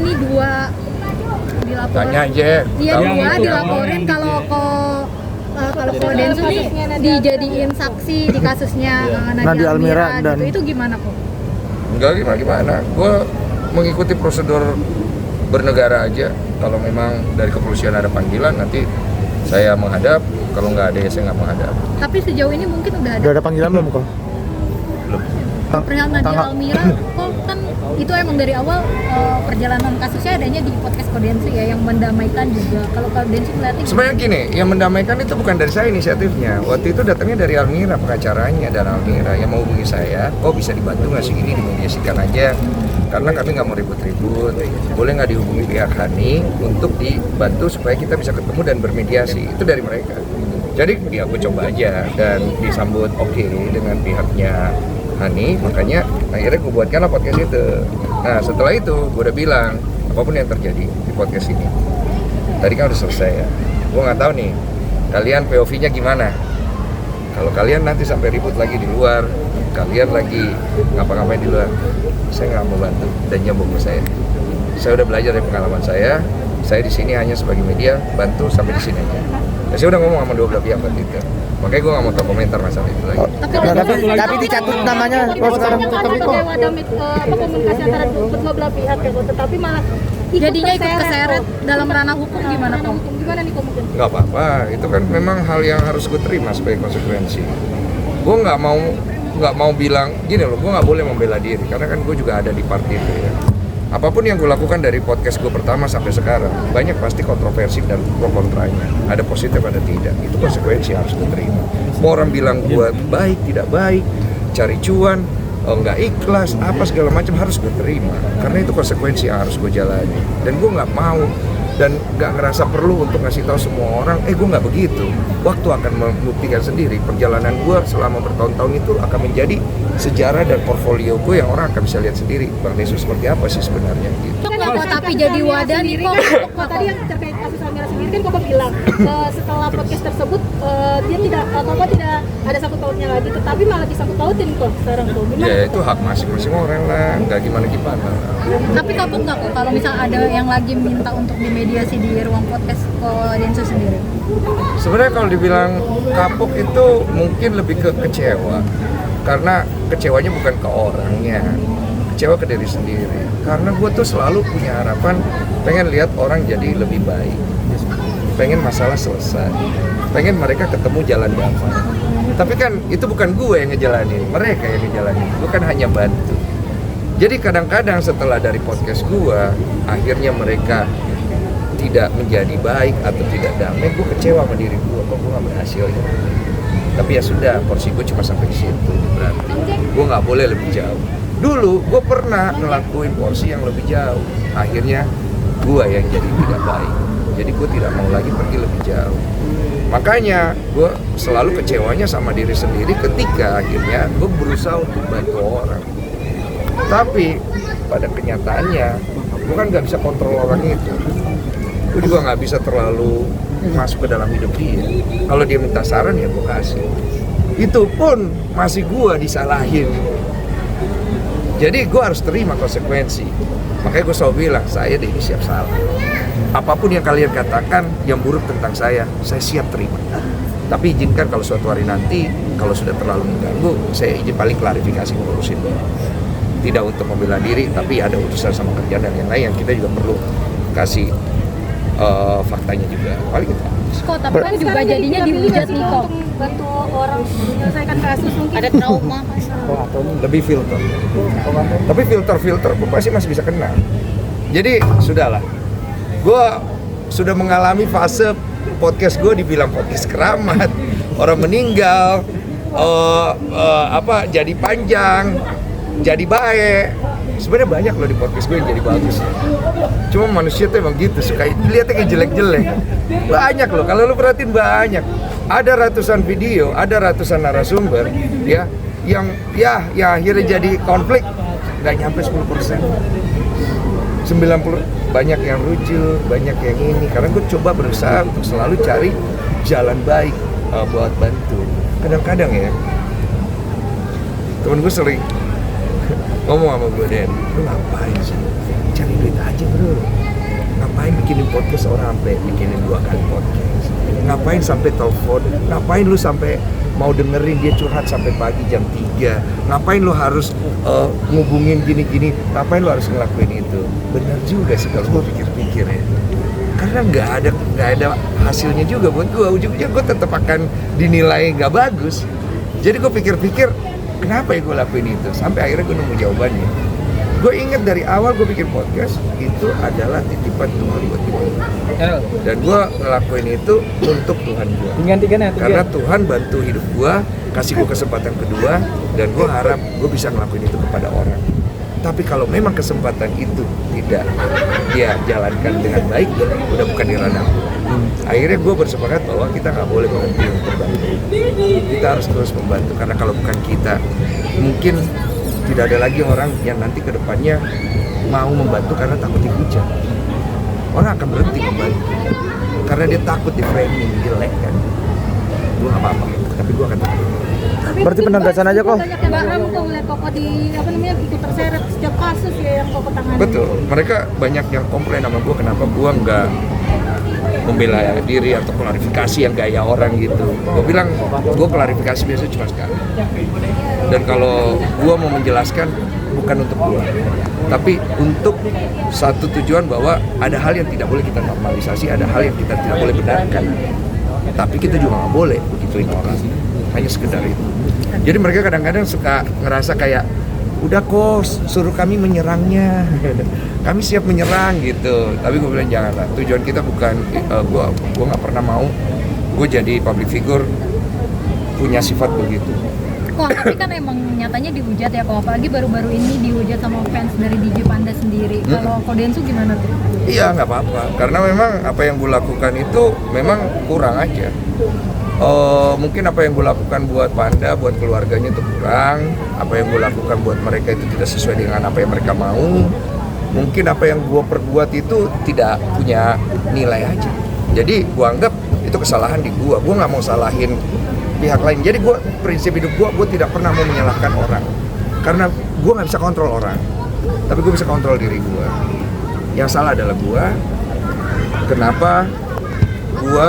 nih dua dilaporin? Tanya aja. Iya, dua dilaporin kalau Densus nih dijadiin saksi di kasusnya Nadia Almira dan gitu. Itu gimana kok? Enggak gimana. Gue mengikuti prosedur bernegara aja. Kalau memang dari kepolisian ada panggilan, nanti saya menghadap. Kalau nggak ada ya saya nggak menghadap. Tapi sejauh ini mungkin udah ada panggilan belum kok? Belum. Perihal Nadia Almira, kok kan itu emang dari awal perjalanan kasusnya adanya di podcast Kodensu ya, yang mendamaikan juga. Kalau Densu melihatnya sebenarnya gini, yang mendamaikan itu bukan dari saya inisiatifnya. Waktu itu datangnya dari Almira, pengacaranya, dan Almira yang mau hubungi saya, bisa dibantu nggak sih ini, dimediasikan aja. Karena kami nggak mau ribut-ribut, boleh nggak dihubungi pihak Hani untuk dibantu supaya kita bisa ketemu dan bermediasi. Itu dari mereka. Jadi ya gue coba aja dan disambut oke dengan pihaknya Hani, makanya akhirnya gue buatkanlah podcast itu. Nah setelah itu gue udah bilang apapun yang terjadi di podcast ini, tadi kan udah selesai ya, gue nggak tahu nih kalian POV-nya gimana. Kalau kalian nanti sampai ribut lagi di luar, kalian lagi ngapa-ngapain di luar, saya nggak mau bantu dan nyambung ke saya. Saya udah belajar dari pengalaman saya di sini hanya sebagai media, bantu sampai di sini aja. Ya, saya udah ngomong sama dua belah pihak waktu itu. Makanya gue nggak mau tahu komentar masalah itu lagi. Tapi dicatut namanya sekarang komunikasi antara kedua belah pihak ya, tetapi malah jadinya ikut keseret dalam ranah hukum. Gimana kok? Gimana nih kok mungkin? Nggak apa-apa, itu kan memang hal yang harus gue terima sebagai konsekuensi. Gue nggak mau bilang gini loh, gue nggak boleh membela diri karena kan gue juga ada di partai itu ya. Apapun yang gue lakukan dari podcast gue pertama sampai sekarang, banyak pasti kontroversi dan pro kontranya. Ada positif, ada tidak. Itu konsekuensi yang harus gue terima. Mau orang bilang gue baik, tidak baik, cari cuan, nggak ikhlas, apa segala macam harus gue terima. Karena itu konsekuensi yang harus gue jalani. Dan gue nggak mau dan nggak ngerasa perlu untuk ngasih tahu semua orang, gue nggak begitu. Waktu akan membuktikan sendiri. Perjalanan gue selama bertahun-tahun itu akan menjadi sejarah dan portfolio gue yang orang akan bisa lihat sendiri Bang Densus seperti apa sih sebenarnya gitu. Tapi jadi wadah nih kok tadi yang terkait kasus Almira sendiri kan kok bilang setelah podcast tersebut dia tidak ada sangkut pautnya lagi, tetapi malah disangkut pautin kok sekarang tuh. Ya itu hak masing-masing orang lah, nggak gimana. Tapi kapok nggak kok kalau misal ada yang lagi minta untuk dimediasi di ruang podcast Densus sendiri? Sebenarnya kalau dibilang kapok itu mungkin lebih ke kecewa. Karena kecewanya bukan ke orangnya, kecewa ke diri sendiri. Karena gue tuh selalu punya harapan, pengen lihat orang jadi lebih baik, pengen masalah selesai, pengen mereka ketemu jalan damai. Tapi kan itu bukan gue yang ngejalanin, mereka yang ngejalanin. Gue kan hanya bantu. Jadi kadang-kadang setelah dari podcast gue, akhirnya mereka tidak menjadi baik atau tidak damai, gue kecewa sama diri gue, kok gue gak berhasil ya. Tapi ya sudah, porsi gue cuma sampai di situ. Berarti gue nggak boleh lebih jauh. Dulu gue pernah ngelakuin porsi yang lebih jauh. Akhirnya gue yang jadi tidak baik. Jadi gue tidak mau lagi pergi lebih jauh. Makanya gue selalu kecewanya sama diri sendiri ketika akhirnya gue berusaha untuk bantu orang. Tapi pada kenyataannya gue kan nggak bisa kontrol orang itu. Gue juga nggak bisa terlalu masuk ke dalam hidup dia. Kalau dia minta saran ya gue kasih. Itu pun masih gue disalahin. Jadi gue harus terima konsekuensi. Makanya gue selalu bilang, saya ini siap salah. Apapun yang kalian katakan yang buruk tentang saya siap terima. Tapi izinkan kalau suatu hari nanti, kalau sudah terlalu mengganggu, saya izin paling klarifikasi ngurusin. Tidak untuk membela diri, tapi ada urusan sama kerjaan dan yang lain yang kita juga perlu kasih faktanya juga. Paling gitu. Kok tapi kan juga jadinya dihujat nih kok. Bantu orang menyelesaikan kasus mungkin ada trauma lebih filter. Tapi filter pasti masih bisa kena. Jadi sudahlah. Gue sudah mengalami fase podcast gue dibilang podcast keramat, orang meninggal, jadi panjang, jadi baik. Sebenarnya banyak loh di podcast gue yang jadi bagus. Cuma manusia tuh emang gitu, suka lihatnya kayak jelek-jelek. Banyak loh, kalau lu perhatiin banyak. Ada ratusan video, ada ratusan narasumber ya yang akhirnya jadi konflik nggak nyampe 10%. 90 banyak yang lucu, banyak yang ini. Karena gue coba berusaha untuk selalu cari jalan baik buat bantu. Kadang-kadang ya, temen gue sering ngomong sama gue, Den, lu ngapain sih? cari duit aja bro. Ngapain bikinin podcast orang sampai bikinin 2 kali podcast? Ngapain sampai telepon? Ngapain lu sampai mau dengerin dia curhat sampai pagi jam 3? Ngapain lu harus ngubungin gini-gini? Ngapain lu harus ngelakuin itu? Bener juga sih kalau gue pikir-pikir ya. Karena nggak ada hasilnya juga buat gue. Ujung-ujungnya gue tetap akan dinilai nggak bagus. Jadi gue pikir-pikir kenapa ya gue lakuin itu? Sampai akhirnya gue nemu jawabannya. Gue ingat dari awal gue bikin podcast itu adalah titipan Tuhan buat gue. Dan gue ngelakuin itu untuk Tuhan gue. Karena Tuhan bantu hidup gue, kasih gue kesempatan kedua, dan gue harap gue bisa ngelakuin itu kepada orang. Tapi kalau memang kesempatan itu tidak dia jalankan dengan baik, udah bukan di ranah gue. Akhirnya gue bersepakat bahwa kita nggak boleh berhenti untuk bantu. Kita harus terus membantu, karena kalau bukan kita, mungkin tidak ada lagi orang yang nanti ke depannya mau membantu karena takut dihujat. Orang akan berhenti membantu karena dia takut di framing jelek kan. Gue gak apa-apa, tapi gue akan takut. Berarti penegasan aja kok. Banyak yang paham kok lihat Koko di ikut terseret setiap kasus ya yang Koko tangani. Betul, mereka banyak yang komplain sama gue kenapa gue nggak membela diri atau klarifikasi yang gaya orang gitu. Gue bilang gue klarifikasi biasa cuma sekali. Dan kalau gue mau menjelaskan bukan untuk gue, tapi untuk satu tujuan bahwa ada hal yang tidak boleh kita normalisasi, ada hal yang kita tidak boleh benarkan. Tapi kita juga nggak boleh begituin orang, hanya sekedar itu. Jadi mereka kadang-kadang suka ngerasa kayak udah kok suruh kami menyerangnya, kami siap menyerang gitu. Tapi gue bilang janganlah, tujuan kita bukan, gue nggak pernah mau gue jadi public figure punya sifat begitu. Kok tapi kan emang nyatanya dihujat ya kok, apalagi baru-baru ini dihujat sama fans dari DJ Panda sendiri. Kalau Kodensu gimana tuh? Iya nggak apa-apa, karena memang apa yang gue lakukan itu memang kurang aja. Mungkin apa yang gue lakukan buat Panda, buat keluarganya itu kurang. Apa yang gue lakukan buat mereka itu tidak sesuai dengan apa yang mereka mau. Mungkin apa yang gue perbuat itu tidak punya nilai aja. Jadi gue anggap itu kesalahan di gue nggak mau salahin pihak lain. Jadi gue, prinsip hidup gue tidak pernah mau menyalahkan orang. Karena gue nggak bisa kontrol orang, tapi gue bisa kontrol diri gue. Yang salah adalah gue. Kenapa gue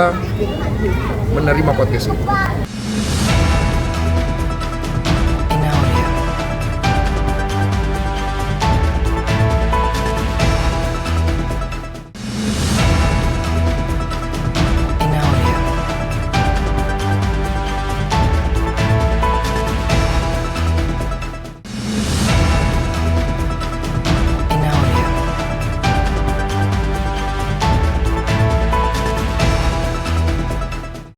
menerima podcast itu?